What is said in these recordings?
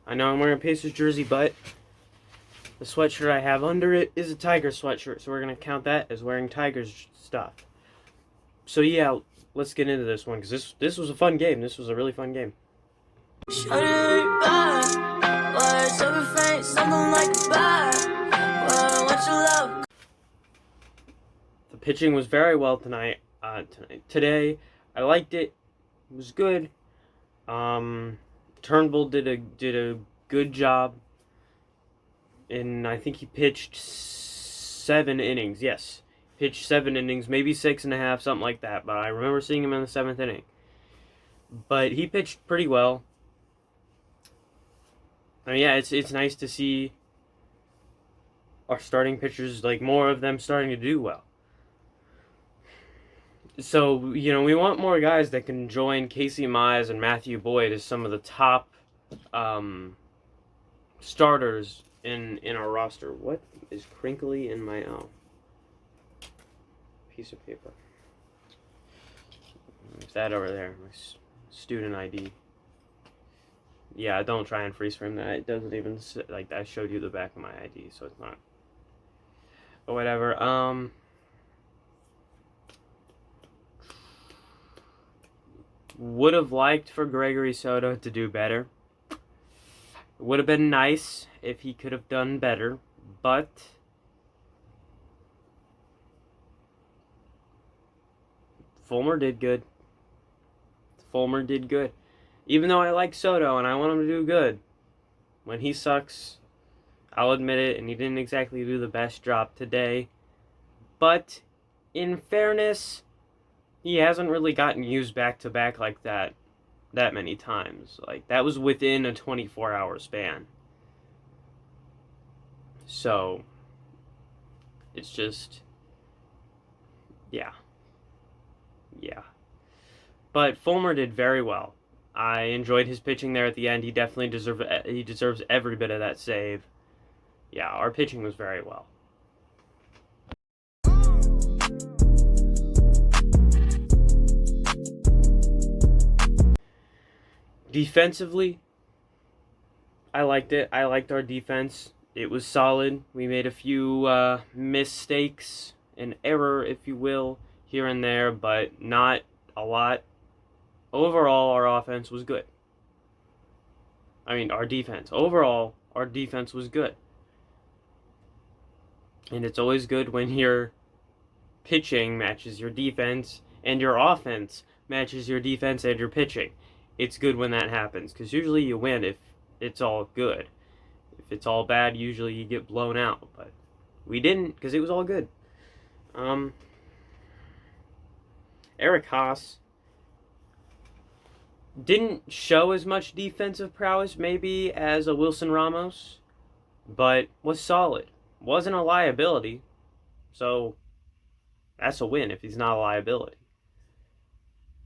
I know I'm wearing a Pacers jersey, but the sweatshirt I have under it is a Tigers sweatshirt, so we're going to count that as wearing Tigers stuff. So yeah, let's get into this one, because this was a fun game. This was a really fun game. The pitching was very well today. I liked it. It was good. Turnbull did a good job, and I think he pitched 7 innings. Yes, pitched 7 innings, maybe 6.5, something like that. But I remember seeing him in the 7th inning. But he pitched pretty well. I mean, yeah, it's nice to see our starting pitchers, like more of them starting to do well. So, we want more guys that can join Casey Mize and Matthew Boyd as some of the top starters in our roster. What is crinkly in my piece of paper? There's that over there, my student ID. Yeah, don't try and freeze frame that. It doesn't even, like, I showed you the back of my ID, so it's not. But whatever. Would have liked for Gregory Soto to do better. It would have been nice if he could have done better, but Fulmer did good. Fulmer did good. Even though I like Soto and I want him to do good, when he sucks, I'll admit it, and he didn't exactly do the best job today. But in fairness, he hasn't really gotten used back-to-back like that many times. Like, that was within a 24-hour span. So, it's just, yeah. But Fulmer did very well. I enjoyed his pitching there at the end. He definitely deserves every bit of that save. Yeah, our pitching was very well. Defensively, I liked it. I liked our defense. It was solid. We made a few mistakes, an error, if you will, here and there, but not a lot. Overall, our offense was good. I mean, our defense. Overall, our defense was good. And it's always good when your pitching matches your defense and your offense matches your defense and your pitching. It's good when that happens, because usually you win if it's all good. If it's all bad, usually you get blown out. But we didn't, because it was all good. Eric Haas didn't show as much defensive prowess maybe as a Wilson Ramos, but was solid. Wasn't a liability, so that's a win if he's not a liability.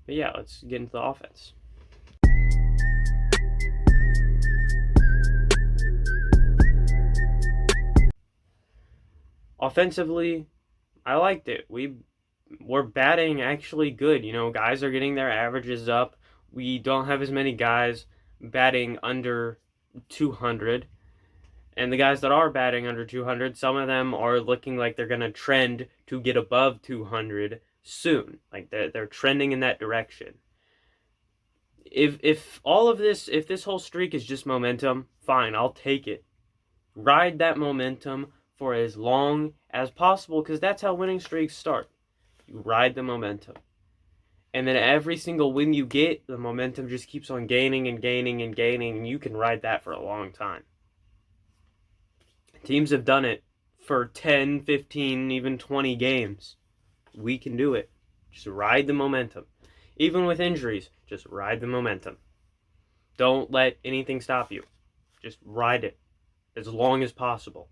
But yeah, let's get into the offense. Offensively, I liked it. We're batting actually good. Guys are getting their averages up. We don't have as many guys batting under 200. And the guys that are batting under 200, some of them are looking like they're going to trend to get above 200 soon. Like they're trending in that direction. If this whole streak is just momentum, fine, I'll take it. Ride that momentum for as long as possible, because that's how winning streaks start. You ride the momentum. And then every single win you get, the momentum just keeps on gaining and gaining and gaining, and you can ride that for a long time. Teams have done it for 10, 15, even 20 games. We can do it. Just ride the momentum. Even with injuries, just ride the momentum. Don't let anything stop you. Just ride it as long as possible.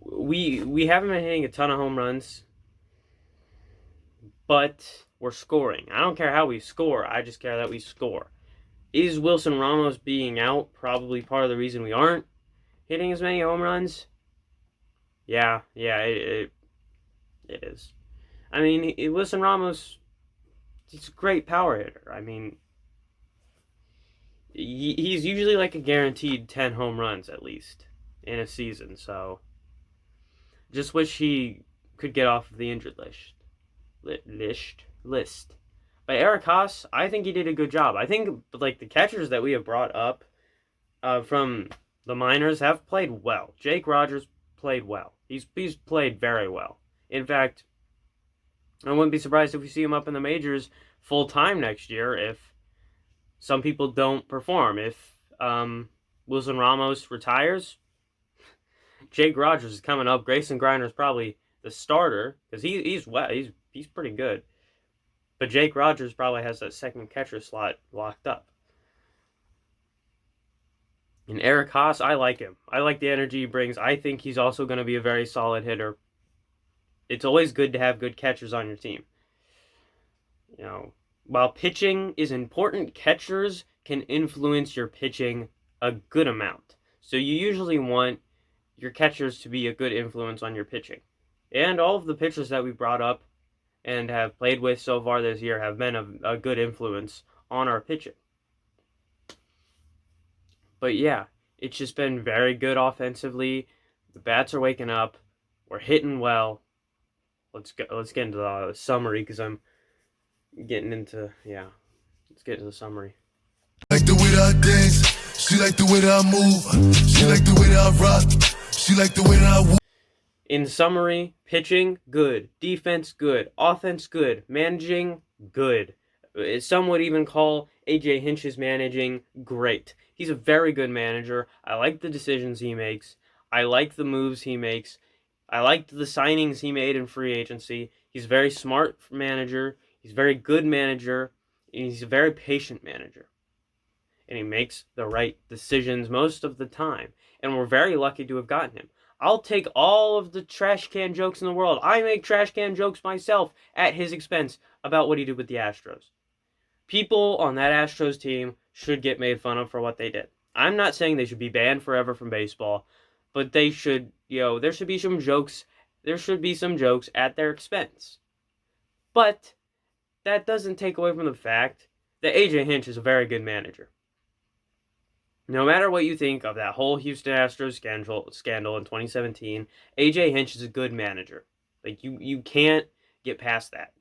We haven't been hitting a ton of home runs, but we're scoring. I don't care how we score. I just care that we score. Is Wilson Ramos being out probably part of the reason we aren't hitting as many home runs? Yeah, it is. I mean, Wilson Ramos, he's a great power hitter. I mean, he's usually like a guaranteed 10 home runs at least in a season. So just wish he could get off of the injured list. But Eric Haas, I think he did a good job. I think like the catchers that we have brought up from the minors have played well. Jake Rogers played well. He's played very well. In fact, I wouldn't be surprised if we see him up in the majors full time next year if some people don't perform. If Wilson Ramos retires, Jake Rogers is coming up. Grayson Griner is probably the starter because he's pretty good. But Jake Rogers probably has that second catcher slot locked up. And Eric Haas, I like him. I like the energy he brings. I think he's also going to be a very solid hitter. It's always good to have good catchers on your team. You know, while pitching is important, catchers can influence your pitching a good amount. So you usually want your catchers to be a good influence on your pitching. And all of the pitchers that we brought up and have played with so far this year have been a good influence on our pitching. But yeah, it's just been very good offensively. The bats are waking up. We're hitting well. Let's get into the summary because I'm getting into Let's get into the summary. Like the way that I dance, she like the way that I move, she like the way that I rock, she like the way that I walk. In summary, pitching, good. Defense, good. Offense, good. Managing, good. Some would even call AJ Hinch's managing great. He's a very good manager. I like the decisions he makes. I like the moves he makes. I liked the signings he made in free agency. He's a very smart manager. He's a very good manager. And he's a very patient manager. And he makes the right decisions most of the time. And we're very lucky to have gotten him. I'll take all of the trash can jokes in the world. I make trash can jokes myself at his expense about what he did with the Astros. People on that Astros team should get made fun of for what they did. I'm not saying they should be banned forever from baseball, but they should, there should be some jokes. There should be some jokes at their expense. But that doesn't take away from the fact that AJ Hinch is a very good manager. No matter what you think of that whole Houston Astros scandal in 2017, AJ Hinch is a good manager. Like you can't get past that.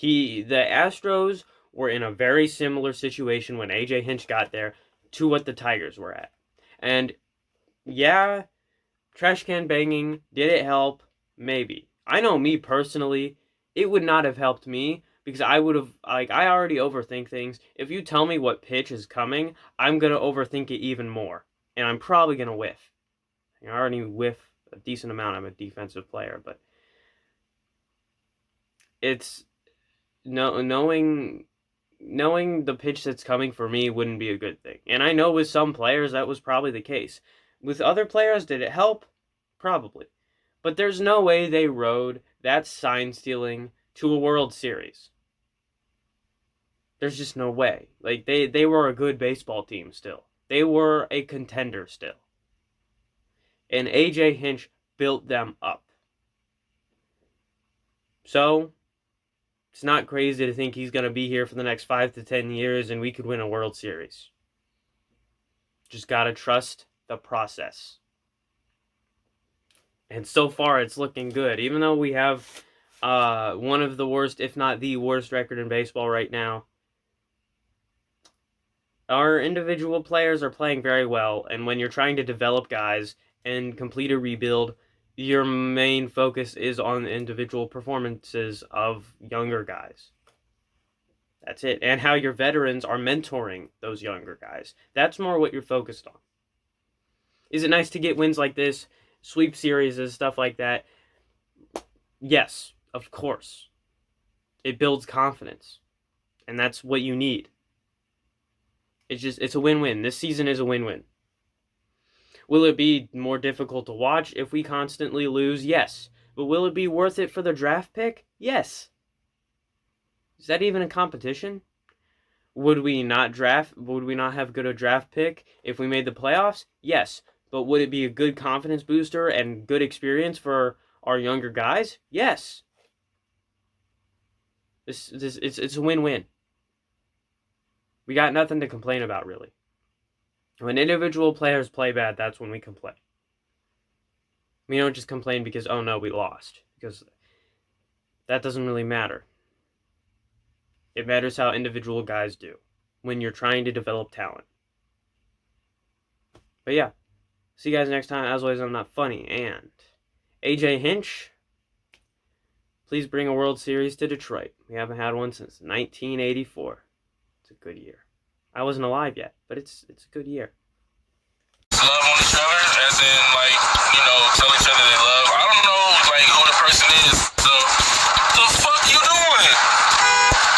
The Astros were in a very similar situation when AJ Hinch got there to what the Tigers were at. And yeah, trash can banging, did it help? Maybe. I know me personally, it would not have helped me because I would have, I already overthink things. If you tell me what pitch is coming, I'm going to overthink it even more. And I'm probably going to whiff. I already whiff a decent amount. I'm a defensive player, but it's knowing the pitch that's coming for me wouldn't be a good thing. And I know with some players that was probably the case. With other players, did it help? Probably. But there's no way they rode that sign stealing to a World Series. There's just no way. Like they were a good baseball team still. They were a contender still. And AJ Hinch built them up. So it's not crazy to think he's going to be here for the next 5 to 10 years and we could win a World Series. Just got to trust the process. And so far, it's looking good. Even though we have one of the worst, if not the worst record in baseball right now, our individual players are playing very well. And when you're trying to develop guys and complete a rebuild, your main focus is on the individual performances of younger guys. That's it. And how your veterans are mentoring those younger guys. That's more what you're focused on. Is it nice to get wins like this? Sweep series and stuff like that? Yes, of course. It builds confidence. And that's what you need. It's a win-win. This season is a win-win. Will it be more difficult to watch if we constantly lose? Yes. But will it be worth it for the draft pick? Yes. Is that even a competition? Would we not have good a draft pick if we made the playoffs? Yes. But would it be a good confidence booster and good experience for our younger guys? Yes. It's a win-win. We got nothing to complain about, really. When individual players play bad, that's when we complain. We don't just complain because, oh no, we lost. Because that doesn't really matter. It matters how individual guys do when you're trying to develop talent. But yeah, see you guys next time. As always, I'm not funny. And AJ Hinch, please bring a World Series to Detroit. We haven't had one since 1984. It's a good year. I wasn't alive yet, but it's a good year. Love on each other, as in, like, you know, tell each other they love. I don't know, like, who the person is. So, the fuck you doing?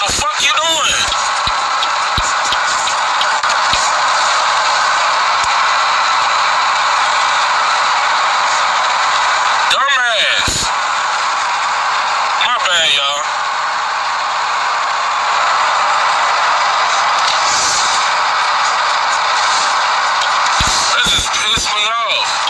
The fuck you doing? Dumbass. My bad, y'all. That just pissed me off.